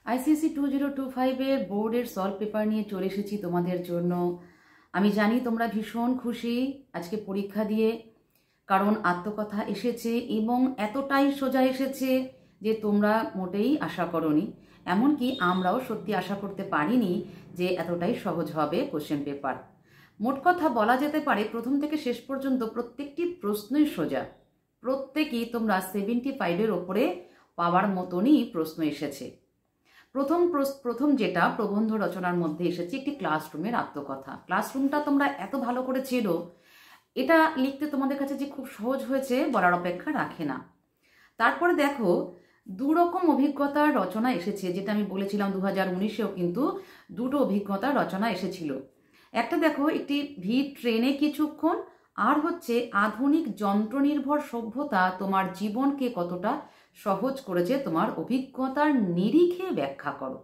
ICSE 2025-এর বোর্ডের solve paper নিয়ে চলে এসেছি তোমাদের জন্য। আমি জানি তোমরা ভীষণ খুশি আজকে পরীক্ষা দিয়ে, কারণ আত্মকথা এসেছে এবং এতটাই সোজা এসেছে যে তোমরা মোটেই আশা করোনি। এমনকি আমরাও সত্যি আশা করতে পারিনি যে এতটাই সহজ হবে কোশ্চেন পেপার। মোট কথা বলা যেতে পারে প্রথম থেকে শেষ পর্যন্ত প্রত্যেকটি প্রশ্নই সোজা। প্রত্যেকেই তোমরা 75-এর ওপরে পাওয়ার মতনই প্রশ্ন এসেছে। প্রথম যেটা প্রবন্ধ রচনার মধ্যে এসেছে একটি ক্লাসরুমের আত্মকথা। ক্লাসরুমটা তোমরা এত ভালো করে চেনো, এটা লিখতে তোমাদের কাছে যে খুব সহজ হয়েছে বলার অপেক্ষা রাখে না। তারপরে দেখো দুরকম অভিজ্ঞতার রচনা এসেছে, যেটা আমি বলেছিলাম 2019-এও কিন্তু দুটো অভিজ্ঞতার রচনা এসেছিল। একটা দেখো একটি ভিড় ট্রেনে কিছুক্ষণ, আর হচ্ছে আধুনিক যন্ত্রনির্ভর সভ্যতা তোমার জীবনকে কতটা সহজ করেছে তোমার অভিজ্ঞতার নিরিখে ব্যাখ্যা করো।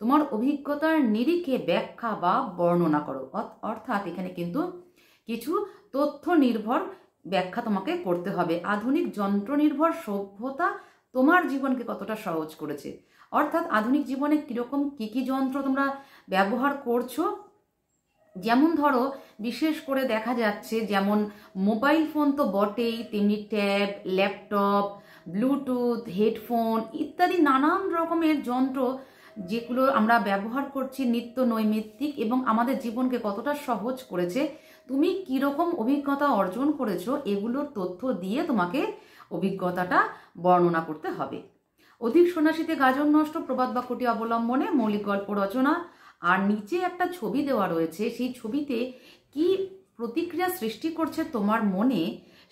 তোমার অভিজ্ঞতার নিরিখে ব্যাখ্যা বা বর্ণনা করো, অর্থাৎ এখানে কিন্তু কিছু তথ্য নির্ভর ব্যাখ্যা তোমাকে করতে হবে। আধুনিক যন্ত্রনির্ভর সভ্যতা তোমার জীবনকে কতটা সহজ করেছে, অর্থাৎ আধুনিক জীবনে কীরকম কী কী যন্ত্র তোমরা ব্যবহার করছো। যেমন ধরো বিশেষ করে দেখা যাচ্ছে যেমন মোবাইল ফোন তো বটেই, তেমনি ট্যাব, ল্যাপটপ, ব্লুটুথ, হেডফোন ইত্যাদি নানান রকমের যন্ত্র যেগুলো আমরা ব্যবহার করছি নিত্য নৈমিত্তিক এবং আমাদের জীবনকে কতটা সহজ করেছে, তুমি কীরকম অভিজ্ঞতা অর্জন করেছো, এগুলোর তথ্য দিয়ে তোমাকে অভিজ্ঞতাটা বর্ণনা করতে হবে। অধিক সন্ন্যাসীতে গাজন নষ্ট প্রবাদ বাক্যটি অবলম্বনে মৌলিক গল্প রচনা, আর নিচে একটা ছবি দেওয়া রয়েছে, সেই ছবিতে কি প্রতিক্রিয়া সৃষ্টি করছে তোমার মনে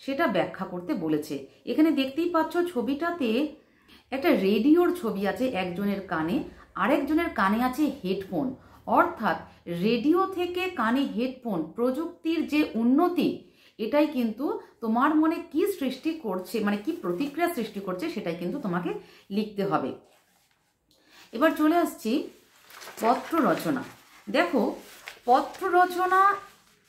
সেটা ব্যাখ্যা করতে বলেছে। এখানে দেখতেই পাচ্ছ ছবিটাতে একটা রেডিওর ছবি আছে একজনের কানে, আরেকজনের কানে আছে হেডফোন। অর্থাৎ রেডিও থেকে কানে হেডফোন, প্রযুক্তির যে উন্নতি, এটাই কিন্তু তোমার মনে কি সৃষ্টি করছে, মানে কি প্রতিক্রিয়া সৃষ্টি করছে সেটাই কিন্তু তোমাকে লিখতে হবে। এবার চলে আসছি পত্র রচনা। দেখো পত্র রচনা,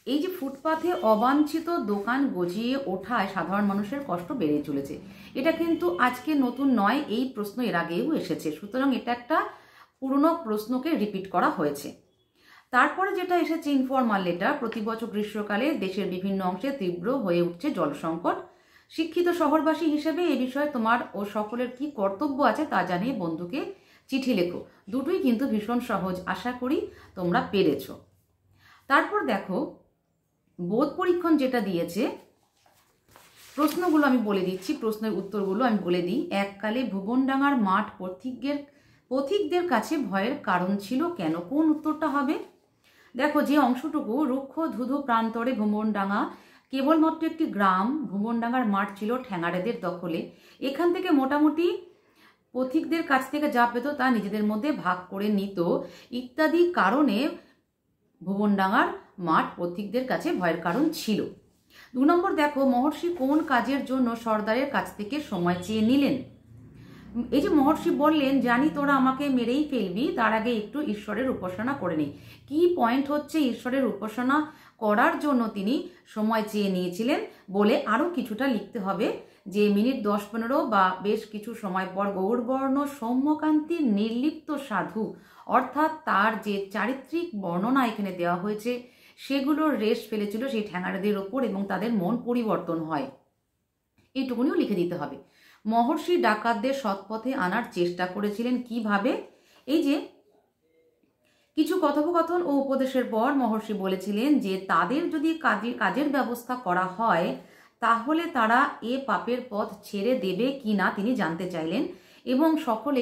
এই যে ফুটপাথে অবাঞ্ছিত দোকান গজিয়ে ওঠায় সাধারণ মানুষের কষ্ট বেড়ে চলেছে, এটা কিন্তু আজকে নতুন নয়, এই প্রশ্ন এর আগেও এসেছে, সুতরাং এটা একটা পুরনো প্রশ্নকে রিপিট করা হয়েছে। তারপরে যেটা এসেছে ইনফরমাল লেটার, প্রতি বছর গ্রীষ্মকালে দেশের বিভিন্ন অংশে তীব্র হয়ে উঠছে জল সংকট। শিক্ষিত শহরবাসী হিসেবে এ বিষয়ে তোমার ও সকলের কি কর্তব্য আছে তা জানিয়ে বন্ধুকে চিঠি লেখো। দুটোই কিন্তু ভীষণ সহজ, আশা করি তোমরা পেরেছ। তারপর দেখো বোধ পরীক্ষণ যেটা দিয়েছে, প্রশ্নগুলো আমি বলে দিচ্ছি, প্রশ্নের উত্তরগুলো আমি বলে দিই। এককালে ভুবনডাঙ্গার মাঠ পথিকদের কাছে ভয়ের কারণ ছিল কেন? কোন উত্তরটা হবে? দেখো যে অংশটুকু রুক্ষ ধুধু প্রান্তরে ভুবনডাঙ্গা কেবলমাত্র একটি গ্রাম, ভুবনডাঙ্গার মাঠ ছিল ঠ্যাঙাড়েদের দখলে। এখান থেকে মোটামুটি পথিকদের কাছ থেকে যা পেত তা নিজেদের মধ্যে ভাগ করে নিত ইত্যাদি কারণে ভুবনডাঙ্গার মাঠ পথিকদের কাছে ভয়ের কারণ ছিল। 2 নম্বর দেখো মহর্ষি কোন কাজের জন্য সর্দারের কাছ থেকে সময় চেয়ে নিলেন? এই যে মহর্ষি বললেন জানি তোরা আমাকে মেরেই ফেলবি, তার আগে একটু ঈশ্বরের উপাসনা করে নিই। কি পয়েন্ট হচ্ছে ঈশ্বরের উপাসনা করার জন্য তিনি সময় চেয়ে নিয়েছিলেন বলে আরও কিছুটা লিখতে হবে, যে মিনিট 10-15 বা বেশ কিছু সময় পর গৌরবর্ণ সৌম্যকান্তির নির্লিপ্ত সাধু, অর্থাৎ তার যে চারিত্রিক বর্ণনা এখানে দেওয়া হয়েছে সেগুলোর রেশ ফেলেছিল সেই ঠ্যাঙাড়েদের ওপর এবং তাদের মন পরিবর্তন হয়, এইটুকুনিও লিখে দিতে হবে। মহর্ষি ডাকাতদের সৎপথে আনার চেষ্টা করেছিলেন কিভাবে? এই যে কিছু কথোপকথন ও উপদেশের পর মহর্ষি বলেছিলেন যে তাদের যদি কাজের ব্যবস্থা করা হয় তাহলে তারা এ পাপের পথ ছেড়ে দেবে কি না তিনি জানতে চাইলেন এবং সকলে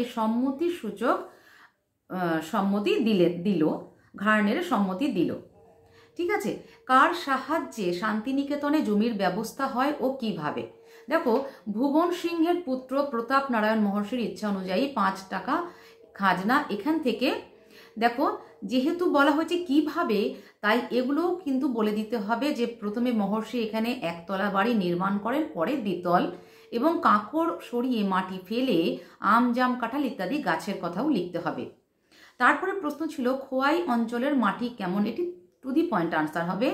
সম্মতি দিল, ঘাড় নেড়ে সম্মতি দিল। ঠিক আছে, কার সাহায্যে শান্তিনিকেতনে জমির ব্যবস্থা হয় ও কিভাবে? দেখো ভুবন সিংহের পুত্র প্রতাপ নারায়ণ মহর্ষির ইচ্ছা অনুযায়ী 5 টাকা খাজনা এখান থেকে, দেখো যেহেতু বলা হয়েছে কিভাবে, তাই এগুলোও কিন্তু বলে দিতে হবে যে প্রথমে মহর্ষি এখানে একতলা বাড়ি নির্মাণ করেন, পরে দ্বিতল, এবং কাঁকড় সরিয়ে মাটি ফেলে আম জাম কাঁঠাল ইত্যাদি গাছের কথাও লিখতে হবে। তারপরে প্রশ্ন ছিল খোয়াই অঞ্চলের মাটি কেমন? এটি টু দি পয়েন্ট আনসার হবে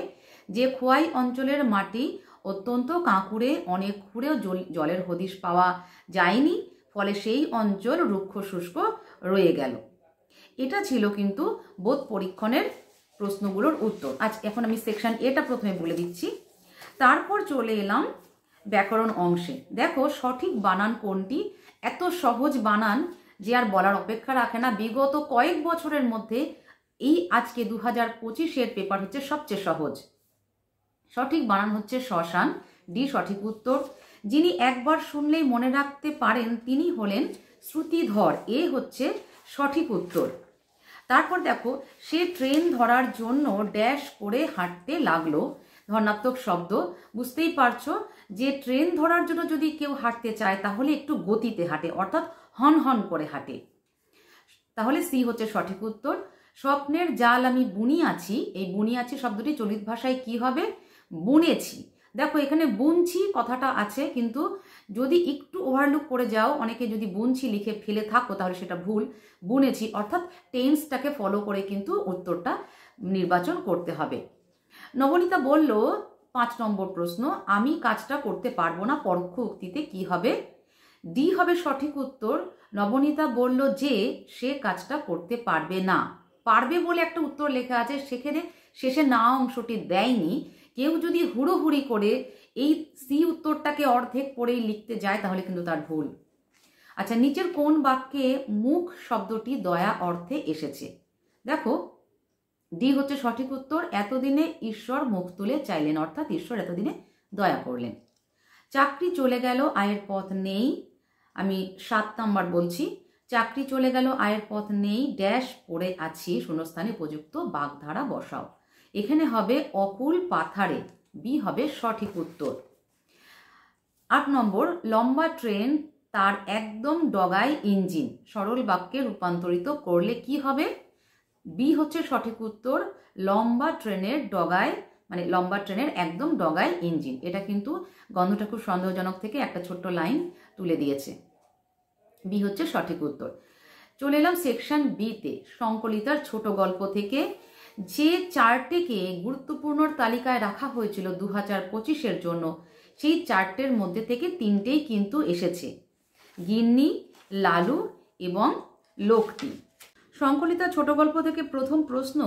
যে খোয়াই অঞ্চলের মাটি অত্যন্ত কাঁকুড়ে, অনেক খুঁড়েও জলের হদিশ পাওয়া যায়নি, ফলে সেই অঞ্চল রুক্ষ শুষ্ক রয়ে গেল। এটা ছিল কিন্তু বোধ পরীক্ষণের প্রশ্নগুলোর উত্তর। আজ এখন আমি সেকশন এটা প্রথমে বলে দিচ্ছি, তারপর চলে এলাম ব্যাকরণ অংশে। দেখো সঠিক বানান কোনটি, এত সহজ বানান যে আর বলার অপেক্ষা রাখে না। বিগত কয়েক বছরের মধ্যে এই আজকে 2025-এর পেপার হচ্ছে সবচেয়ে সহজ। সঠিক বানান হচ্ছে শ্মশান, ডি সঠিক উত্তর। যিনি একবার শুনলেই মনে রাখতে পারেন তিনি হলেন শ্রুতিধর, এ হচ্ছে সঠিক উত্তর। তারপর দেখো সে ট্রেন ধরার জন্য ড্যাশ করে হাঁটতে লাগলো, ধনাত্মক শব্দ। বুঝতেই পারছো যে ট্রেন ধরার জন্য যদি কেউ হাঁটতে চায় তাহলে একটু গতিতে হাঁটে, অর্থাৎ হন হন করে হাঁটে। তাহলে সি হচ্ছে সঠিক উত্তর। স্বপ্নের জাল আমি বুনিয়াছি, এই বুনিয়াছি শব্দটি চলিত ভাষায় কি হবে, বুনেছি। দেখো এখানে বুনছি কথাটা আছে, কিন্তু যদি একটু ওভারলুক করে যাও, অনেকে যদি বুনছি লিখে ফেলে থাকো তাহলে সেটা ভুল। বুনেছি অর্থাৎ টেন্সটাকে ফলো করে কিন্তু উত্তরটা নির্বাচন করতে হবে। নবনীতা বলল 5 নম্বর প্রশ্ন, আমি কাজটা করতে পারবো না, পরোক্ষ উক্তিতে কি হবে, ডি হবে সঠিক উত্তর। নবনীতা বলল যে সে কাজটা করতে পারবে না, পারবে বলে একটা উত্তর লেখা আছে, সেখানে শেষে না অংশটি দেয়নি। কেউ যদি হুড়োহুড়ি করে এই সি উত্তরটাকে অর্ধেক পড়েই লিখতে যায় তাহলে কিন্তু তার ভুল। আচ্ছা, নিচের কোন বাক্যে মুখ শব্দটি দয়া অর্থে এসেছে, দেখো ডি হচ্ছে সঠিক উত্তর। এতদিনে ঈশ্বর মুখ তুলে চাইলেন, অর্থাৎ ঈশ্বর এতদিনে দয়া করলেন। চাকরি চলে গেল আয়ের পথ নেই, আমি 7 নাম্বার বলছি। চাকরি চলে গেল আয়ের পথ নেই, ড্যাশ পড়ে আছি, শূন্যস্থানে উপযুক্ত বাগধারা বসাও। এখানে হবে অকুল পাথারে, বি হবে সঠিক উত্তর। 8 নম্বর, লম্বা ট্রেন তার একদম ডগায় ইঞ্জিন, সরল বাক্যে রূপান্তরিত করলে কি হবে, বি হচ্ছে সঠিক উত্তর। লম্বা ট্রেনের ডগায়, মানে লম্বা ট্রেনের একদম ডগায় ইঞ্জিন, এটা কিন্তু গন্ধটা খুব সন্দেহজনক থেকে একটা ছোট্ট লাইন তুলে দিয়েছে, বি হচ্ছে সঠিক উত্তর। চলে এলাম সেকশন বিতে, সংকলিতার ছোট গল্প থেকে। যে চারটেকে গুরুত্বপূর্ণ তালিকায় রাখা হয়েছিল 2025-এর জন্য, সেই চারটের মধ্যে থেকে 3টেই কিন্তু এসেছে, গিন্নি, লালু এবং লোকটি। সংকলিতা ছোট গল্প থেকে প্রথম প্রশ্ন,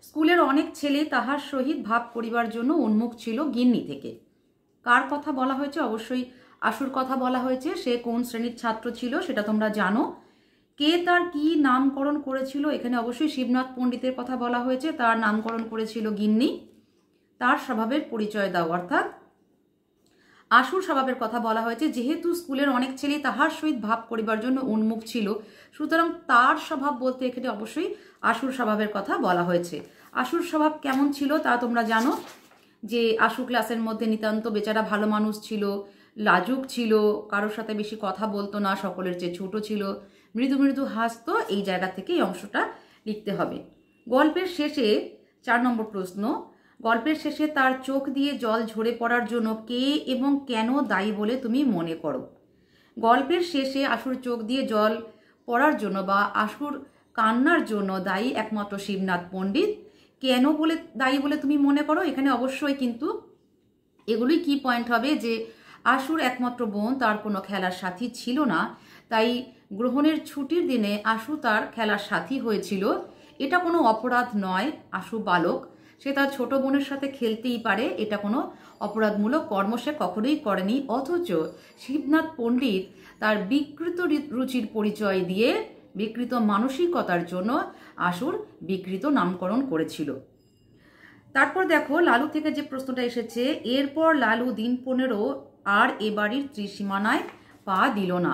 স্কুলের অনেক ছেলে তাহার সহিত ভাব করিবার জন্য উন্মুখ ছিল গিন্নি থেকে। কার কথা বলা হয়েছে, অবশ্যই আশুর কথা বলা হয়েছে। সে কোন শ্রেণীর ছাত্র ছিল সেটা তোমরা জানো। কে তার কি নামকরণ করেছিল, এখানে অবশ্যই শিবনাথ পণ্ডিতের কথা বলা হয়েছে, তার নামকরণ করেছিল গিন্নি। তার স্বভাবের পরিচয় দাও, অর্থাৎ আশুর স্বভাবের কথা বলা হয়েছে। যেহেতু স্কুলের অনেক ছেলে তাহার সহিত ভাব করিবার জন্য উন্মুখ ছিল, সুতরাং তার স্বভাব বলতে এখানে অবশ্যই আশুর স্বভাবের কথা বলা হয়েছে। আশুর স্বভাব কেমন ছিল তা তোমরা জানো, যে আশু ক্লাসের মধ্যে নিতান্ত বেচারা ভালো মানুষ ছিল, লাজুক ছিল, কারোর সাথে বেশি কথা বলতো না, সকলের চেয়ে ছোট ছিল, মৃদু মৃদু হাসতো। এই জায়গা থেকে এই অংশটা লিখতে হবে। গল্পের শেষে 4 নম্বর প্রশ্ন, গল্পের শেষে তার চোখ দিয়ে জল ঝরে পড়ার জন্য কে এবং কেন দায়ী বলে তুমি মনে করো। গল্পের শেষে আশুর চোখ দিয়ে জল পড়ার জন্য বা আশুর কান্নার জন্য দায়ী একমাত্র শিবনাথ পণ্ডিত। কেন বলে দায়ী বলে তুমি মনে করো, এখানে অবশ্যই কিন্তু এগুলোই কি পয়েন্ট হবে, যে আশুর একমাত্র বোন, তার কোনো খেলার সাথী ছিল না, তাই গ্রহণের ছুটির দিনে আশু তার খেলার সাথী হয়েছিল। এটা কোনো অপরাধ নয়, আশু বালক, সে তার ছোট বোনের সাথে খেলতেই পারে, এটা কোনো অপরাধমূলক কর্ম সে কখনোই করেনি। অথচ শিবনাথ পণ্ডিত তার বিকৃত রুচির পরিচয় দিয়ে বিকৃত মানসিকতার জন্য আশুর বিকৃত নামকরণ করেছিল। তারপর দেখো লালু থেকে যে প্রশ্নটা এসেছে, এরপর লালু দিন 15 আর এ বাড়ির ত্রিসীমানায় পা দিল না।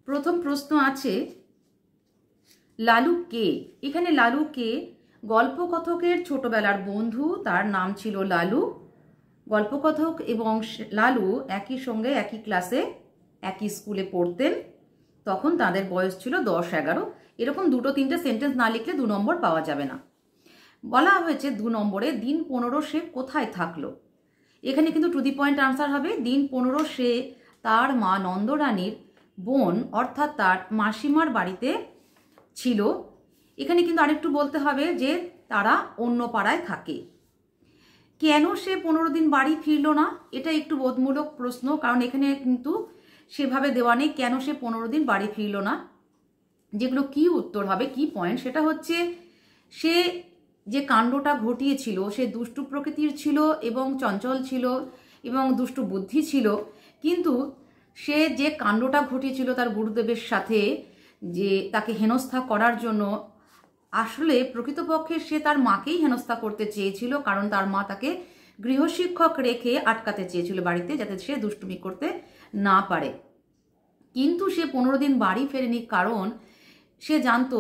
প্রথম প্রশ্ন আছে লালু কে, এখানে লালু কে, গল্পকথকের ছোটবেলার বন্ধু, তার নাম ছিল লালু। গল্পকথক এবং লালু একই সঙ্গে একই ক্লাসে একই স্কুলে পড়তেন, তখন তাদের বয়স ছিল 10-11। এরকম 2-3টে সেন্টেন্স না লিখলে 2 নম্বর পাওয়া যাবে না। বলা হয়েছে 2 নম্বরে দিন 15 সে কোথায় থাকলো, এখানে কিন্তু টু দি পয়েন্ট আনসার হবে দিন 15 সে তার মা নন্দরানীর বোন অর্থাৎ তার মাসিমার বাড়িতে ছিল। এখানে কিন্তু আরেকটু বলতে হবে যে তারা অন্য পাড়ায় থাকে। কেন সে 15 দিন বাড়ি ফিরল না, এটা একটু বোধমূলক প্রশ্ন, কারণ এখানে কিন্তু সেভাবে দেওয়া নেই কেন সে 15 দিন বাড়ি ফিরল না। যেগুলো কি উত্তর হবে, কি পয়েন্ট, সেটা হচ্ছে সে যে কাণ্ডটা ঘটিয়েছিল সে দুষ্টু প্রকৃতির ছিল এবং চঞ্চল ছিল এবং দুষ্টু বুদ্ধি ছিল, কিন্তু সে যে কাণ্ডটা ঘটিয়েছিল তার গুরুদেবের সাথে, যে তাকে হেনস্থা করার জন্য, আসলে প্রকৃতপক্ষে সে তার মাকেই হেনস্থা করতে চেয়েছিল, কারণ তার মা তাকে গৃহশিক্ষক রেখে আটকাতে চেয়েছিল বাড়িতে, যাতে সে দুষ্টুমি করতে না পারে। কিন্তু সে 15 দিন বাড়ি ফেরেনি, কারণ সে জানতো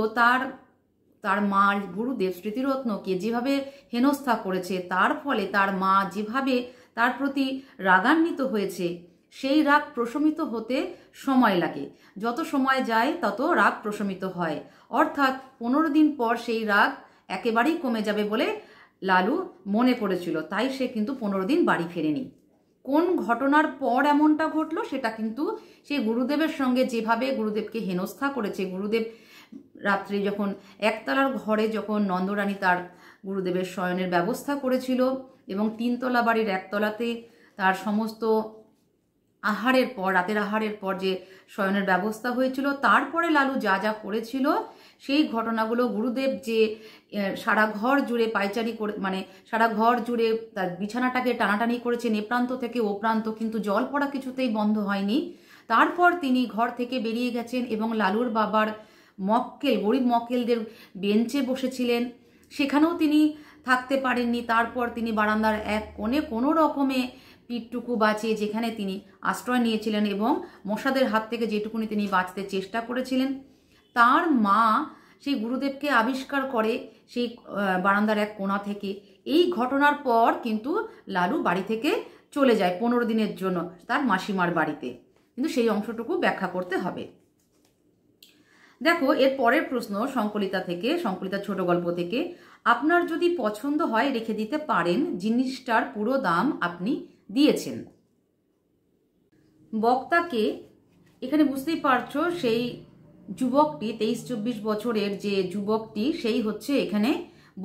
তার মার গুরুদেব স্মৃতিরত্নকে যেভাবে হেনস্থা করেছে, তার ফলে তার মা যেভাবে তার প্রতি রাগান্বিত হয়েছে, সেই রাগ প্রশমিত হতে সময় লাগে। যত সময় যায় তত রাগ প্রশমিত হয়, অর্থাৎ 15 দিন পর সেই রাগ একেবারেই কমে যাবে বলে লালু মনে করেছিল, তাই সে কিন্তু 15 দিন বাড়ি ফেরেনি। কোন ঘটনার পর এমনটা ঘটলো সেটা কিন্তু সেই গুরুদেবের সঙ্গে যেভাবে গুরুদেবকে হেনস্থা করেছে, গুরুদেব রাত্রে যখন একতলার ঘরে যখন নন্দরানী তার গুরুদেবের শয়নের ব্যবস্থা করেছিল এবং 3 তলা বাড়ির একতলাতে তার সমস্ত রাতের আহারের পর যে শয়নের ব্যবস্থা হয়েছিল, তারপরে লালু যা যা করেছিল সেই ঘটনাগুলো গুরুদেব যে সারা ঘর জুড়ে পায়চারি করে, মানে সারা ঘর জুড়ে তার বিছানাটাকে টানাটানি করেছেন এ প্রান্ত থেকে ও প্রান্ত, কিন্তু জল পড়া কিছুতেই বন্ধ হয়নি। তারপর তিনি ঘর থেকে বেরিয়ে গেছেন এবং লালুর বাবার গরিব মক্কেলদের বেঞ্চে বসেছিলেন, সেখানেও তিনি থাকতে পারেননি। তারপর তিনি বারান্দার এক কোণে কোনো রকমে পিঠটুকু বাঁচিয়ে যেখানে তিনি আশ্রয় নিয়েছিলেন এবং মশাদের হাত থেকে যেটুকুনি তিনি বাঁচতে চেষ্টা করেছিলেন, তার মা সেই গুরুদেবকে আবিষ্কার করে সেই বারান্দার এক কোণা থেকে। এই ঘটনার পর কিন্তু লালু বাড়ি থেকে চলে যায় 15 দিনের জন্য তার মাসিমার বাড়িতে, কিন্তু সেই অংশটুকু ব্যাখ্যা করতে হবে। দেখো, এর পরের প্রশ্ন সংকলিতা ছোট গল্প থেকে, আপনার যদি পছন্দ হয় রেখে দিতে পারেন, জিনিসটার পুরো দাম আপনি দিয়েছেন। বক্তাকে এখানে বুঝতেই পারছো, সেই যুবকটি 23-24 বছরের যে যুবকটি, সেই হচ্ছে এখানে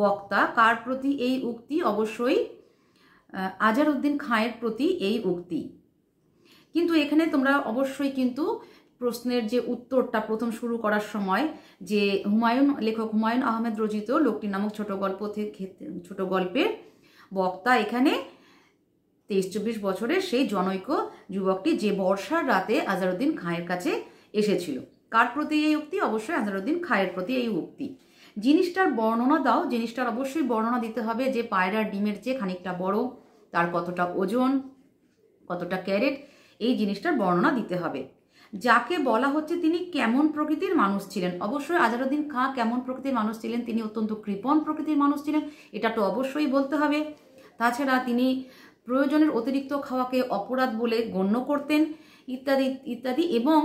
বক্তা। কার প্রতি এই উক্তি? অবশ্যই আজহারউদ্দিন খাঁয়ের প্রতি এই উক্তি। কিন্তু এখানে তোমরা অবশ্যই কিন্তু প্রশ্নের যে উত্তরটা প্রথম শুরু করার সময়, যে লেখক হুমায়ুন আহমেদ রচিত লোকটি নামক ছোট গল্পের বক্তা এখানে 23-24 বছরের সেই জনৈক যুবকটি, যে বর্ষার রাতে আজহারউদ্দিন খাঁয়ের কাছে এসেছিল। কার প্রতি এই উক্তি? অবশ্যই আজহারউদ্দিন খাঁয়ের প্রতি এই উক্তি। জিনিসটার বর্ণনা দাও। জিনিসটার অবশ্যই বর্ণনা দিতে হবে যে পায়রার ডিমের চেয়ে খানিকটা বড়, তার কতটা ওজন, কতটা ক্যারেট, এই জিনিসটার বর্ণনা দিতে হবে। যাকে বলা হচ্ছে তিনি কেমন প্রকৃতির মানুষ ছিলেন? অবশ্যই আজহারউদ্দিন খাঁ কেমন প্রকৃতির মানুষ ছিলেন? তিনি অত্যন্ত কৃপণ প্রকৃতির মানুষ ছিলেন, এটা তো অবশ্যই বলতে হবে। তাছাড়া তিনি প্রয়োজনের অতিরিক্ত খাওয়াকে অপরাধ বলে গণ্য করতেন, ইত্যাদি ইত্যাদি। এবং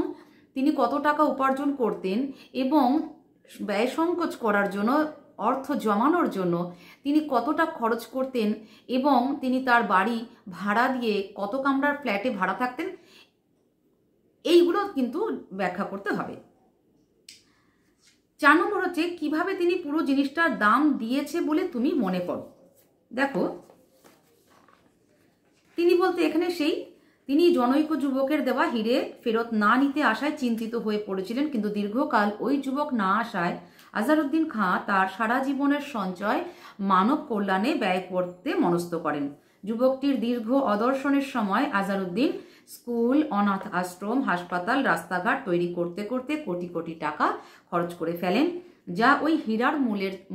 তিনি কত টাকা উপার্জন করতেন এবং ব্যয় সংকোচ করার জন্য, অর্থ জমানোর জন্য তিনি কতটা খরচ করতেন এবং তিনি তার বাড়ি ভাড়া দিয়ে কত কামরার ফ্ল্যাটে ভাড়া থাকতেন, এইগুলো কিন্তু ব্যাখ্যা করতে হবে। 4 নম্বর হচ্ছে কিভাবে তিনি পুরো জিনিসটার দাম দিয়েছে বলে তুমি মনে করো। দেখো, তিনি বলতে এখানে তিনি জনৈক যুবকের দেওয়া হিরে ফেরত না নিতে আসায় চিন্তিত হয়ে পড়েছিলেন, কিন্তু দীর্ঘকাল ওই যুবক না আসায় আজহারউদ্দিন খাঁ তার সারা জীবনের সঞ্চয় মানব কল্যাণে ব্যয় করতে মনস্থ করেন। যুবকটির দীর্ঘ অদর্শনের সময় আজহারউদ্দিন স্কুল, অনাথ আশ্রম, হাসপাতাল, রাস্তাঘাট তৈরি করতে করতে কোটি কোটি টাকা খরচ করে ফেলেন, যা ওই হীরার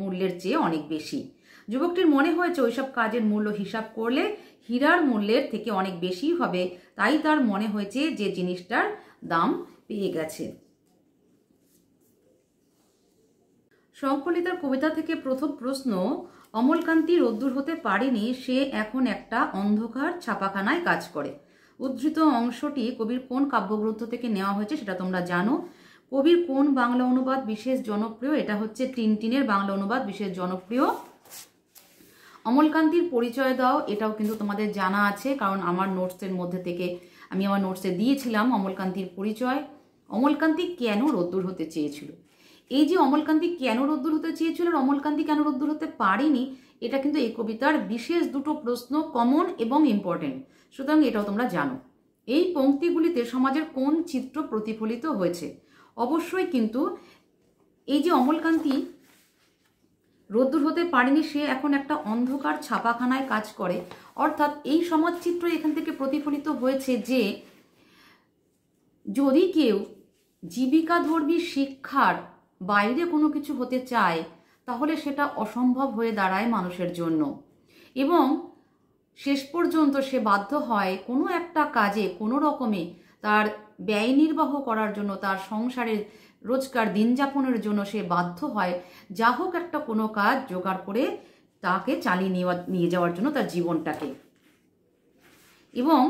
মূল্যের চেয়ে অনেক বেশি। যুবকটির মনে হয়েছে ওইসব কাজের মূল্য হিসাব করলে হীরার মূল্যের থেকে অনেক বেশি হবে, তাই তার মনে হয়েছে যে জিনিসটার দাম পেয়ে গেছে। সংকলিতার কবিতা থেকে প্রথম প্রশ্ন, অমলকান্তি রোদ্দুর হতে পারেনি, সে এখন একটা অন্ধকার ছাপাখানায় কাজ করে। উদ্ধৃত অংশটি কবির কোন কাব্যগ্রন্থ থেকে নেওয়া হয়েছে সেটা তোমরা জানো। কবির কোন বাংলা অনুবাদ বিশেষ জনপ্রিয়? এটা হচ্ছে টিনটিনের বাংলা অনুবাদ বিশেষ জনপ্রিয়। অমলকান্তির পরিচয় দাও, এটাও কিন্তু তোমাদের জানা আছে, কারণ আমার নোটসের মধ্যে থেকে আমি আমার নোটসে দিয়েছিলাম অমলকান্তির পরিচয়। অমলকান্তি কেন রোদ্দুর হতে চেয়েছিল? এই যে অমলকান্তি কেন রোদ্দুর হতে চেয়েছিল আর অমলকান্তি কেন রোদ্দুর হতে পারেনি, এটা কিন্তু এই কবিতার বিশেষ দুটো প্রশ্ন, কমন এবং ইম্পর্টেন্ট, সুতরাং এটাও তোমরা জানো। এই পংক্তিগুলিতে সমাজের কোন চিত্র প্রতিফলিত হয়েছে? অবশ্যই কিন্তু এই যে অমলকান্তি রোদ্দুর হতে পারেনি, সে এখন একটা অন্ধকার ছাপাখানায় কাজ করে। অর্থাৎ এই সমাজচিত্র এখান থেকে প্রতিফলিত হয়েছে যে যদি কেউ জীবিকাধর্মী শিক্ষার বাইরে কোনো কিছু হতে চায় তাহলে সেটা অসম্ভব হয়ে দাঁড়ায় মানুষের জন্য, এবং শেষ পর্যন্ত সে বাধ্য হয় কোনো একটা কাজে কোনো রকমে তার ব্যয় নির্বাহ করার জন্য, তার সংসারের রোজকার দিন যাপনের জন্য সে বাধ্য হয় যা হোক একটা কোনো কাজ জোগাড় করে তাকে চালিয়ে নিয়ে যাওয়ার জন্য তার জীবনটাকে। এবং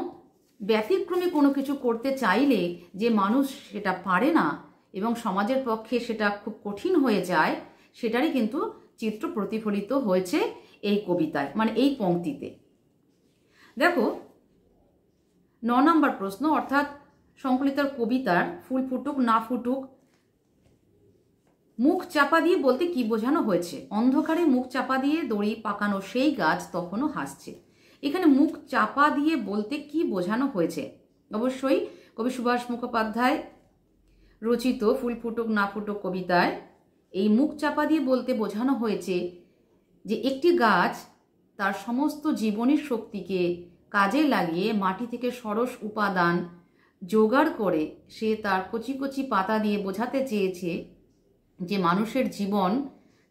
ব্যতিক্রমে কোনো কিছু করতে চাইলে যে মানুষ সেটা পারে না এবং সমাজের পক্ষে সেটা খুব কঠিন হয়ে যায়, সেটারই কিন্তু চিত্র প্রতিফলিত হয়েছে এই কবিতায়, মানে এই পংক্তিতে। দেখো 9 নম্বর প্রশ্ন, অর্থাৎ সংকলিতার কবিতার ফুল ফুটুক না ফুটুক মুখ চাপা দিয়ে বলতে কি বোঝানো হয়েছে? অন্ধকারে মুখ চাপা দিয়ে দড়ি পাকানো সেই গাছ তখনও হাসছে। এখানে মুখ চাপা দিয়ে বলতে কি বোঝানো হয়েছে? অবশ্যই কবি সুভাষ মুখোপাধ্যায় রচিত ফুল ফুটুক না ফুটুক কবিতায় এই মুখ চাপা দিয়ে বলতে বোঝানো হয়েছে যে একটি গাছ তার সমস্ত জীবনের শক্তিকে কাজে লাগিয়ে মাটি থেকে সরস উপাদান জোগাড় করে সে তার কচি কচি পাতা দিয়ে বোঝাতে চেয়েছে যে মানুষের জীবন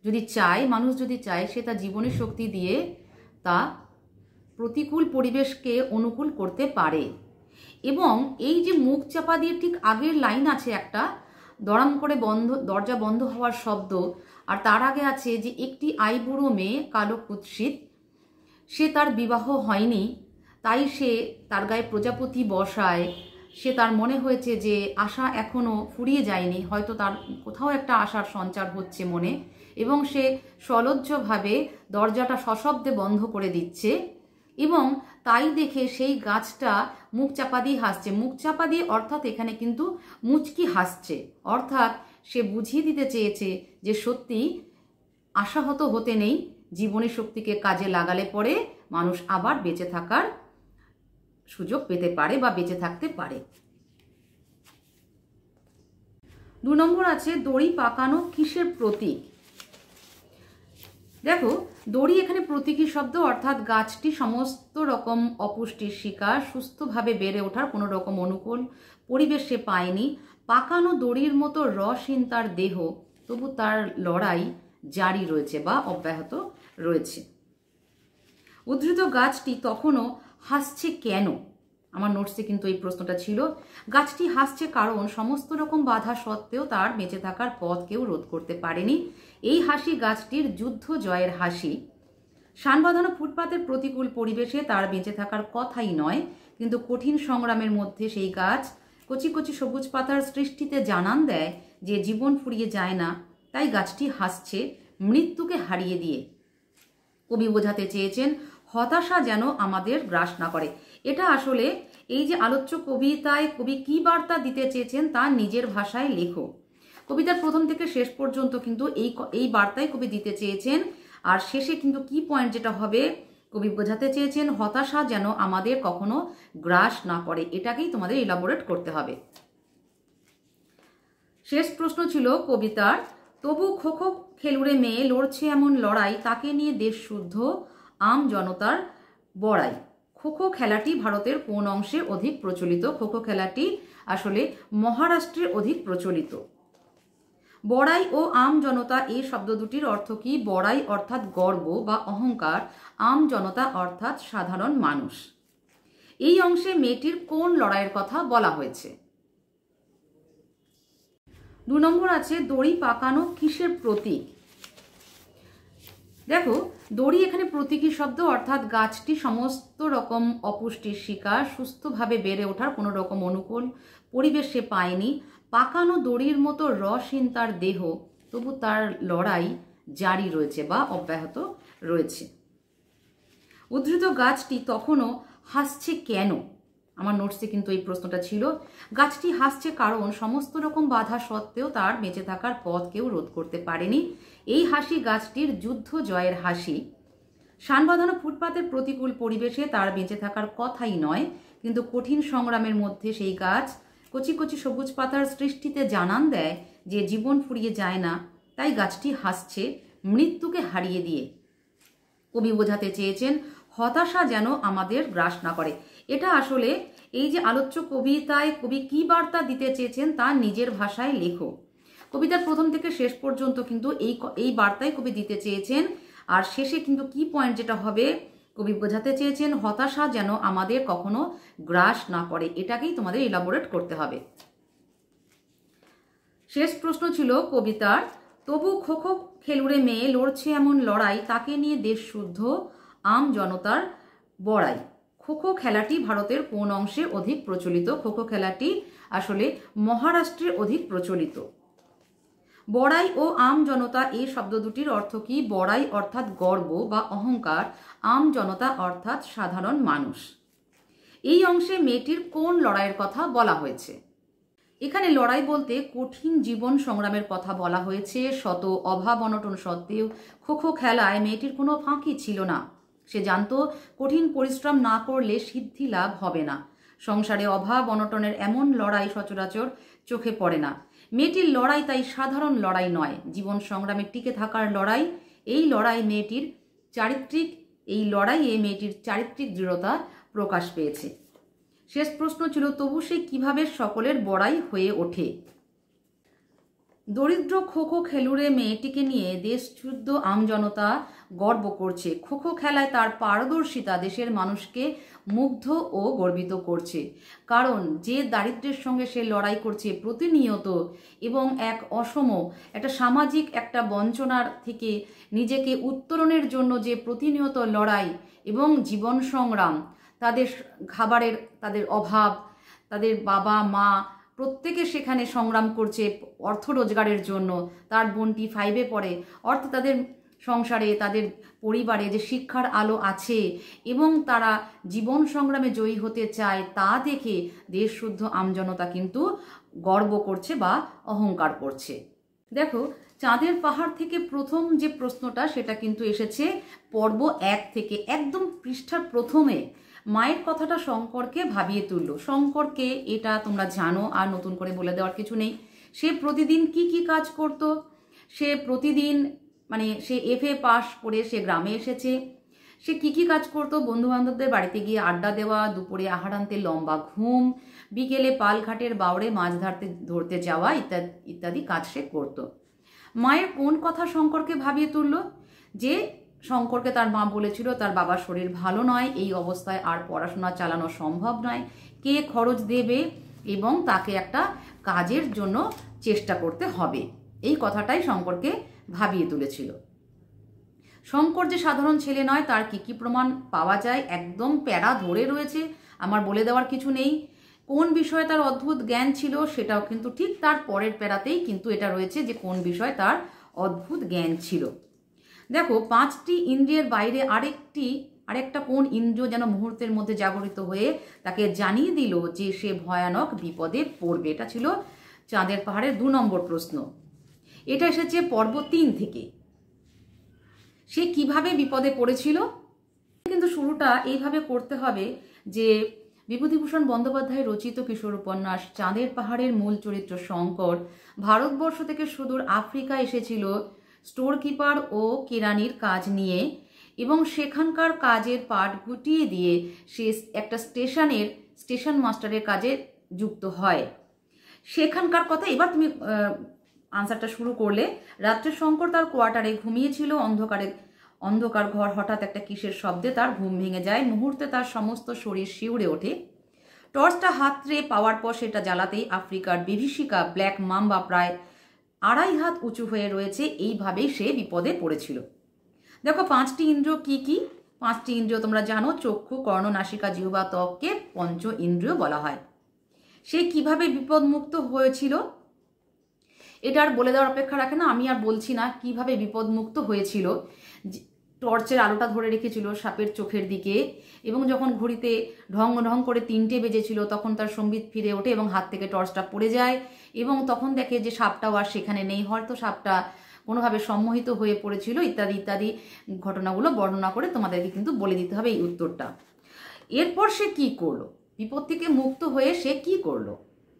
যদি চায়, মানুষ যদি চায়, সে তার জীবনের শক্তি দিয়ে তা প্রতিকূল পরিবেশকে অনুকূল করতে পারে। এবং এই যে মুখ চাপা দিয়ে ঠিক আগের লাইন আছে একটা দড়াম করে দরজা বন্ধ হওয়ার শব্দ, আর তার আগে আছে যে একটি আইবুড়ো মেয়ে কালো কুৎসিত, সে তার বিবাহ হয়নি, তাই সে তার গায়ে প্রজাপতি বসায়। সে তার মনে হয়েছে যে আশা এখনো ফুরিয়ে যায়নি, হয়তো তার কোথাও একটা আশার সঞ্চার হচ্ছে মনে, এবং সে সলজ্জভাবে দরজাটা সশব্দে বন্ধ করে দিচ্ছে। এবং তাই দেখে সেই গাছটা মুখ চাপা দিয়ে হাসছে। মুখ চাপা দিয়ে অর্থাৎ এখানে কিন্তু মুচকি হাসছে, অর্থাৎ সে বুঝিয়ে দিতে চেয়েছে যে সত্যি আশাহত হতে নেই, জীবনী শক্তিকে কাজে লাগালে পরে মানুষ আবার বেঁচে থাকার সুযোগ পেতে পারে বা বেঁচে থাকতে পারে। 2 নম্বর আছে দড়ি পাকানো কিসের প্রতীক? দেখো দড়ি এখানে প্রতীকী শব্দ, অর্থাৎ গাছটি সমস্ত রকম অপুষ্টির শিকার, সুস্থভাবে বেড়ে ওঠার কোনো রকম অনুকূল পরিবেশ সে পায়নি। পাকানো দড়ির মতো রসহীন তার দেহ, তবু তার লড়াই জারি রয়েছে বা অব্যাহত রয়েছে। উদ্ধৃত গাছটি তখনও হাসছে কেন? আমার নোটসে কিন্তু এই প্রশ্নটা ছিল। গাছটি হাসছে কারণ সমস্ত রকম বাধা সত্ত্বেও তার বেঁচে থাকার পথ কেউ রোধ করতে পারেনি। এই হাসি গাছটির যুদ্ধ জয়ের হাসি। শান বাঁধানো ফুটপাতের প্রতিকূল পরিবেশে তার বেঁচে থাকার কথাই নয়, কিন্তু কঠিন সংগ্রামের মধ্যে সেই গাছ কচি কচি সবুজ পাতার সৃষ্টিতে জানান দেয় যে জীবন ফুরিয়ে যায় না, তাই গাছটি হাসছে মৃত্যুকে হারিয়ে দিয়ে। কবি বোঝাতে চেয়েছেন হতাশা যেন আমাদের গ্রাস না করে। এটা আসলে এই যে আলোচ্য কবিতায় কবি কি বার্তা দিতে চেয়েছেন তা নিজের ভাষায় লেখো। কবিতার প্রথম থেকে শেষ পর্যন্ত কিন্তু এই বার্তাই কবি দিতে চেয়েছেন। আর শেষে কিন্তু কি পয়েন্ট যেটা হবে, কবি বোঝাতে চেয়েছেন হতাশা যেন আমাদের কখনো গ্রাস না করে। এটাকেই তোমাদের ইলাবোরেট করতে হবে। শেষ প্রশ্ন ছিল কবিতার, তবু খোখো খেলুড়ে মেয়ে লড়ছে এমন লড়াই, তাকে নিয়ে দেশ শুদ্ধ আম জনতার বড়াই। খোখো খেলাটি ভারতের কোন অংশে অধিক প্রচলিত? খোখো খেলাটি আসলে মহারাষ্ট্রে অধিক প্রচলিত। বড়াই ও আম জনতা এই শব্দ দুটির অর্থ কি? বড়াই অর্থাৎ গর্ব বা অহংকার, আম জনতা অর্থাৎ সাধারণ মানুষ। এই অংশে মেয়েটির কোন লড়াইয়ের কথা বলা হয়েছে? 2 নম্বর আছে দড়ি পাকানো কিসের প্রতীক? দেখো দড়ি এখানে প্রতীকী শব্দ, অর্থাৎ গাছটি সমস্ত রকম অপুষ্টির শিকার, সুস্থভাবে বেড়ে ওঠার কোনো রকম অনুকূল পরিবেশ সে পায়নি। পাকানো দড়ির মতো রসহীন তার দেহ, তবু তার লড়াই জারি রয়েছে বা অব্যাহত রয়েছে। উদ্ধৃত গাছটি তখনও হাসছে কেন? আমার নোটসে কিন্তু এই প্রশ্নটা ছিল। গাছটি হাসছে কারণ সমস্ত রকম বাধা সত্ত্বেও তার বেঁচে থাকার পথ কেউ রোধ করতে পারেনি। এই হাসি গাছটির যুদ্ধ জয়ের হাসি। শান বাঁধানো ফুটপাতের প্রতিকূল পরিবেশে তার বেঁচে থাকার কথাই নয়, কিন্তু কঠিন সংগ্রামের মধ্যে সেই গাছ কচি কচি সবুজ পাতার সৃষ্টিতে জানান দেয় যে জীবন ফুরিয়ে যায় না, তাই গাছটি হাসছে মৃত্যুকে হারিয়ে দিয়ে। কবি বোঝাতে চেয়েছেন হতাশা যেন আমাদের গ্রাস না করে। এটা আসলে এই যে আলোচ্য কবিতায় কবি কি বার্তা দিতে চেয়েছেন তা নিজের ভাষায় লেখো। কবিতার প্রথম থেকে শেষ পর্যন্ত কিন্তু এই বার্তাই কবি দিতে চেয়েছেন। আর শেষে কিন্তু কি পয়েন্ট যেটা হবে, কবি বোঝাতে চেয়েছেন হতাশা যেন আমাদের কখনো গ্রাস না করে। এটাকেই তোমাদের ইলাবোরেট করতে হবে। শেষ প্রশ্ন ছিল কবিতার, তবু খো খো খেলুড়ে মেয়ে লড়ছে এমন লড়াই, তাকে নিয়ে দেশ শুদ্ধ আম জনতার বড়াই। খো খো খেলাটি ভারতের কোন অংশে অধিক প্রচলিত? খো খো খেলাটি আসলে মহারাষ্ট্রে অধিক প্রচলিত। বড়াই ও আম জনতা এই শব্দ দুটির অর্থ কি? বড়াই অর্থাৎ গর্ব বা অহংকার, আম জনতা অর্থাৎ সাধারণ মানুষ। এই অংশে মেয়েটির কোন লড়াইয়ের কথা বলা হয়েছে? এখানে লড়াই বলতে কঠিন জীবন সংগ্রামের কথা বলা হয়েছে। শত অভাব অনটন সত্ত্বেও খো খো খেলায় মেয়েটির কোনো ফাঁকি ছিল না। সে জানতো কঠিন পরিশ্রম না করলে সিদ্ধি লাভ হবে না। সংসারে অভাব অনটনের এমন লড়াই সচরাচর চোখে পড়ে না। মেয়েটির লড়াই তাই সাধারণ লড়াই নয়, জীবন সংগ্রামে টিকে থাকার লড়াই। এই লড়াইয়ে মেয়েটির চারিত্রিক দৃঢ়তা প্রকাশ পেয়েছে। শেষ প্রশ্ন ছিল, তবু সে কিভাবে সকলের বড়াই হয়ে ওঠে? দরিদ্র খো খো খেলুড়ে মেয়েটিকে নিয়ে দেশশুদ্ধ আমজনতা গর্ব করছে। খো খো খেলায় তার পারদর্শিতা দেশের মানুষকে মুগ্ধ ও গর্বিত করছে। কারণ যে দারিদ্র্যের সঙ্গে সে লড়াই করছে প্রতিনিয়ত এবং একটা সামাজিক একটা বঞ্চনার থেকে নিজেকে উত্তরণের জন্য যে প্রতিনিয়ত লড়াই এবং জীবন সংগ্রাম, তাদের খাবারের তাদের অভাব, তাদের বাবা মা প্রত্যেকে সেখানে সংগ্রাম করছে অর্থ রোজগারের জন্য। তার বোনটি 5-এ পড়ে, অর্থাৎ তাদের সংসারে তাদের পরিবারে যে শিক্ষার আলো আছে এবং তারা জীবন সংগ্রামে জয়ী হতে চায়, তা দেখে দেশশুদ্ধ আমজনতা কিন্তু গর্ব করছে বা অহংকার করছে। দেখো, চাঁদের পাহাড় থেকে প্রথম যে প্রশ্নটা সেটা কিন্তু এসেছে পর্ব 1 থেকে। একদম পৃষ্ঠার প্রথমে মায়ের কথাটা শঙ্করকে ভাবিয়ে তুলল। শঙ্করকে এটা তোমরা জানো, আর নতুন করে বলে দেওয়ার কিছু নেই। সে প্রতিদিন কি কি কাজ করত? সে প্রতিদিন সে FA পাস করে সে গ্রামে এসেছে। সে কি কি কাজ করতো? বন্ধু বান্ধবদের বাড়িতে গিয়ে আড্ডা দেওয়া, দুপুরে আহার আনতে লম্বা ঘুম, বিকেলে পালঘাটের বাউড়ে মাছ ধরতে যাওয়া ইত্যাদি কাজ সে করত। মায়ের কোন কথা শঙ্করকে ভাবিয়ে তুলল? যে শঙ্করকে তার মা বলেছিল তার বাবার শরীর ভালো নয়, এই অবস্থায় আর পড়াশোনা চালানো সম্ভব নয়, কে খরচ দেবে এবং তাকে একটা কাজের জন্য চেষ্টা করতে হবে। এই কথাটাই শঙ্করকে ভাবিয়ে তুলেছিল। শঙ্কর যে সাধারণ ছেলে নয় তার কি কি প্রমাণ পাওয়া যায়? একদম প্যারা ধরে রয়েছে, আমার বলে দেওয়ার কিছু নেই। কোন বিষয়ে তার অদ্ভুত জ্ঞান ছিল সেটাও কিন্তু ঠিক তার পরের প্যারাতেই কিন্তু এটা রয়েছে যে কোন বিষয়ে তার অদ্ভুত জ্ঞান ছিল। দেখো, 5টি ইন্দ্রিয়ের বাইরে আরেকটা কোন ইন্দ্রিয় যেন মুহূর্তের মধ্যে জাগরিত হয়ে তাকে জানিয়ে দিল যে সে ভয়ানক বিপদে পড়বে। এটা ছিল চাঁদের পাহাড়ের 2 নম্বর প্রশ্ন। এটা এসেছে পর্ব 3 থেকে। সে কিভাবে বিপদে পড়েছিল? কিন্তু শুরুটা এইভাবে করতে হবে যে বিভূতিভূষণ বন্দ্যোপাধ্যায় রচিত কিশোর উপন্যাস চাঁদের পাহাড়ের মূল চরিত্র শঙ্কর ভারতবর্ষ থেকে সুদূর আফ্রিকা এসেছিল স্টোর কিপার ও কেরানির কাজ নিয়ে, এবং সেখানকার কাজের পাঠ গুটিয়ে দিয়ে সে একটা স্টেশন মাস্টারের কাজে যুক্ত হয়। সেখানকার কথা এবার তুমি আনসারটা শুরু করলে। রাত্রে শঙ্কর তার কোয়ার্টারে ঘুমিয়েছিল। অন্ধকার ঘর, হঠাৎ একটা কিসের শব্দে তার ঘুম ভেঙে যায়। মুহূর্তে তার সমস্ত শরীর শিউরে ওঠে। টর্চটা হাতড়ে পাওয়ার পর সেটা জ্বালাতেই আফ্রিকার বিভীষিকা ব্ল্যাক মাম্বা প্রায় 2.5 হাত উঁচু হয়ে রয়েছে। এইভাবেই সে বিপদে পড়েছিল। দেখো, 5টি ইন্দ্রিয় কি কি? 5টি ইন্দ্রিয় তোমরা জানো, চক্ষু, কর্ণ, নাসিকা, জিহ্বা, ত্বককে পঞ্চ ইন্দ্রিয় বলা হয়। সে কিভাবে বিপদমুক্ত হয়েছিল এটা আর বলে দেওয়ার অপেক্ষা রাখে না, আমি আর বলছি না কিভাবে বিপদমুক্ত হয়েছিল। টর্চের আলোটা ধরে রেখেছিল সাপের চোখের দিকে, এবং যখন ঘড়িতে ঢং ঢং করে 3টে বেজেছিল তখন তার সম্বিত ফিরে ওঠে এবং হাত থেকে টর্চটা পড়ে যায়, এবং তখন দেখে যে সাপটাও আর সেখানে নেই, হয়তো সাপটা কোনোভাবে সম্মোহিত হয়ে পড়েছিল, ইত্যাদি ইত্যাদি ঘটনাগুলো বর্ণনা করে তোমাদেরকে কিন্তু বলে দিতে হবে এই উত্তরটা। এরপর সে কি করলো? বিপদ থেকে মুক্ত হয়ে সে কি করলো?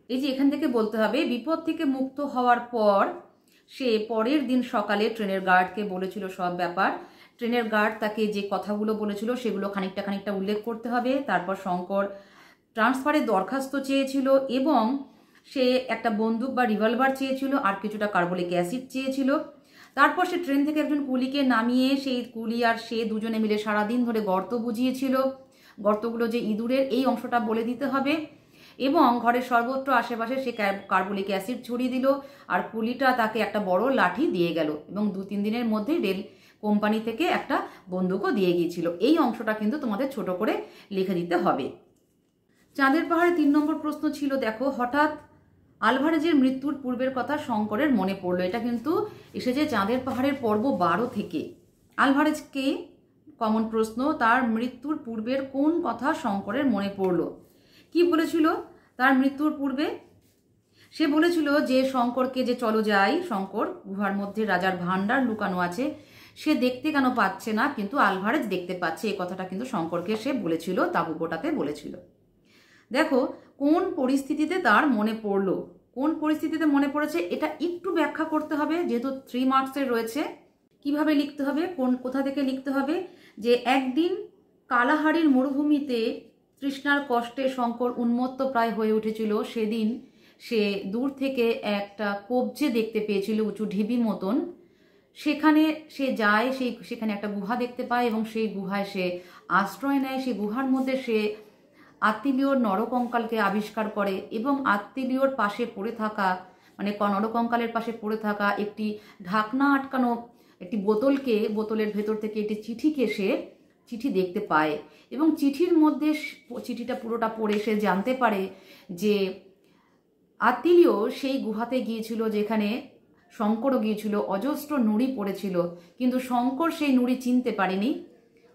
এই যে এখান থেকে বলতে হবে, বিপদ থেকে মুক্ত হওয়ার পর সে পরের দিন সকালে ট্রেনের গার্ডকে বলেছিল সব ব্যাপার। ট্রেনের গার্ড তাকে যে কথাগুলো বলেছিল সেগুলো খানিকটা উল্লেখ করতে হবে। তারপর শঙ্কর ট্রান্সফারের দরখাস্ত চেয়েছিল এবং সে একটা বন্দুক বা রিভলভার চেয়েছিল আর কিছুটা কার্বলিক অ্যাসিড চেয়েছিল। তারপর সে ট্রেন থেকে একজন কুলিকে নামিয়ে সেই কুলি আর সে দুজনে মিলে সারাদিন ধরে গর্ত বুঝিয়েছিল। গর্তগুলো যে ইঁদুরের এই অংশটা বলে দিতে হবে এবং ঘরের সর্বত্র আশেপাশে সে কার্বলিক অ্যাসিড ছড়িয়ে দিল আর কুলিটা তাকে একটা বড় লাঠি দিয়ে গেল এবং 2-3 দিনের মধ্যেই রেল কোম্পানি থেকে একটা বন্দুকও দিয়ে গিয়েছিল। এই অংশটা কিন্তু তোমাদের ছোট করে লিখে দিতে হবে। চাঁদের পাহাড়ে 3 নম্বর প্রশ্ন ছিল, দেখো, হঠাৎ আলভারেজের মৃত্যুর পূর্বের কথা শঙ্করের মনে পড়লো। এটা কিন্তু এসেছে চাঁদের পাহাড়ের পর্ব 12 থেকে। আলভারেজকে কমন প্রশ্ন, তার মৃত্যুর পূর্বের কোন কথা শঙ্করের মনে পড়লো? কি বলেছিল তার মৃত্যুর পূর্বে? সে বলেছিল যে শঙ্করকে যে চলো যাই, শঙ্কর গুহার মধ্যে রাজার ভান্ডার লুকানো আছে, সে দেখতে কেন পাচ্ছে না, কিন্তু আলভারেজ দেখতে পাচ্ছে। এই কথাটা কিন্তু শঙ্করকে সে বলেছিল, তাঁবু গোটাতে বলেছিল। দেখো কোন পরিস্থিতিতে তার মনে পড়লো, কোন পরিস্থিতিতে মনে পড়েছে এটা একটু ব্যাখ্যা করতে হবে, যেহেতু 3 মার্কসের রয়েছে। কিভাবে লিখতে হবে, কোথা থেকে লিখতে হবে? যে একদিন কালাহারির মরুভূমিতে তৃষ্ণার কষ্টে শঙ্কর উন্মত্ত প্রায় হয়ে উঠেছিল। সেদিন সে দূর থেকে একটা কবজে দেখতে পেয়েছিল, উঁচু ঢিবি মতন। সেখানে সে যায়, সেখানে একটা গুহা দেখতে পায় এবং সেই গুহায় সে আশ্রয় নেয়। সেই গুহার মধ্যে সে আত্মীয়র নরকঙ্কালকে আবিষ্কার করে এবং আত্মীয়র পাশে পড়ে থাকা, মানে নরকঙ্কালের পাশে পড়ে থাকা একটি ঢাকনা আটকানো একটি বোতলের ভেতর থেকে একটি চিঠি দেখতে পায় এবং চিঠির মধ্যে চিঠিটা পুরোটা পড়ে সে জানতে পারে যে আত্মীয় সেই গুহাতে গিয়েছিল যেখানে শঙ্করও গিয়েছিল। অজস্র নুড়ি পড়েছিল কিন্তু শঙ্কর সেই নুড়ি চিনতে পারেনি।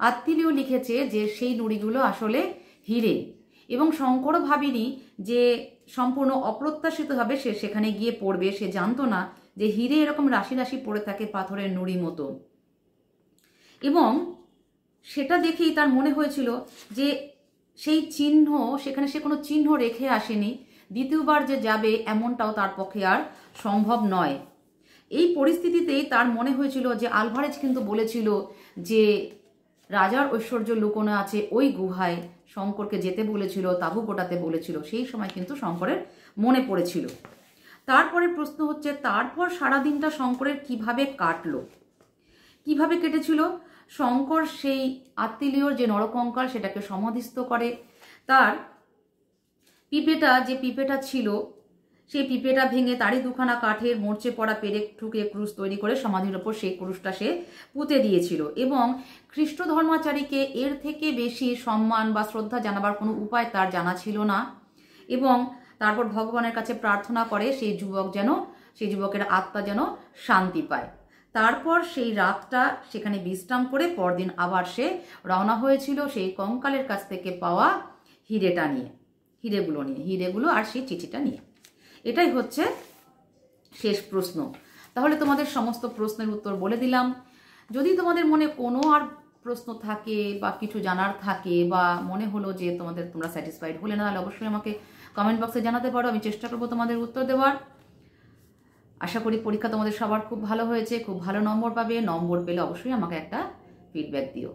আত্মীয় লিখেছে যে সেই নুড়িগুলো আসলে হিরে এবং শঙ্করও ভাবেনি যে সম্পূর্ণ অপ্রত্যাশিতভাবে সে সেখানে গিয়ে পড়বে। সে জানতো না যে হিরে এরকম রাশি রাশি পড়ে থাকে পাথরের নুড়ি মতো। এবং সেটা দেখেই তার মনে হয়েছিল যে সেই চিহ্ন, সেখানে সে কোনো চিহ্ন রেখে আসেনি। দ্বিতীয়বার যে যাবে এমনটাও তার পক্ষে আর সম্ভব নয়। এই পরিস্থিতিতেই তার মনে হয়েছিল যে আলভারেজ কিন্তু বলেছিল যে রাজার ঐশ্বর্য লুকোনো আছে ওই গুহায়, শঙ্করকে যেতে বলেছিল, তাঁবু গোটাতে বলেছিল। সেই সময় কিন্তু শঙ্করের মনে পড়েছিল। তারপরে প্রশ্ন হচ্ছে, তারপর সারাদিনটা শঙ্করের কিভাবে কাটলো, কিভাবে কেটেছিল? শঙ্কর সেই আত্মীয়র যে নরকঙ্কাল সেটাকে সমাধিস্থ করে। তার পিপেটা ছিল, সেই পিপেটা ভেঙে তারই 2খানা কাঠের মরচে পড়া পেরেক ঠুকে ক্রুশ তৈরি করে সমাধির ওপর সেই ক্রুশটা সে পুঁতে দিয়েছিল। এবং খ্রিস্ট ধর্মাচারীকে এর থেকে বেশি সম্মান বা শ্রদ্ধা জানাবার কোনো উপায় তার জানা ছিল না। এবং তারপর ভগবানের কাছে প্রার্থনা করে সেই যুবকের আত্মা যেন শান্তি পায়। তারপর সেই রাতটা সেখানে বিশ্রাম করে পরদিন আবার সে রওনা হয়েছিল সেই কঙ্কালের কাছ থেকে পাওয়া হিরেগুলো আর সেই চিঠিটা নিয়ে। এটাই হচ্ছে শেষ প্রশ্ন। তাহলে তোমাদের সমস্ত প্রশ্নের উত্তর বলে দিলাম। যদি তোমাদের মনে কোনো আর প্রশ্ন থাকে বা কিছু জানার থাকে বা মনে হলো যে তোমরা স্যাটিসফাইড হলে না, তাহলে অবশ্যই আমাকে কমেন্ট বক্সে জানাতে পারো। আমি চেষ্টা করবো তোমাদের উত্তর দেওয়ার। আশা করি পরীক্ষা তোমাদের সবার খুব ভালো হয়েছে, খুব ভালো নম্বর পাবে। নম্বর পেলে অবশ্যই আমাকে একটা ফিডব্যাক দিও।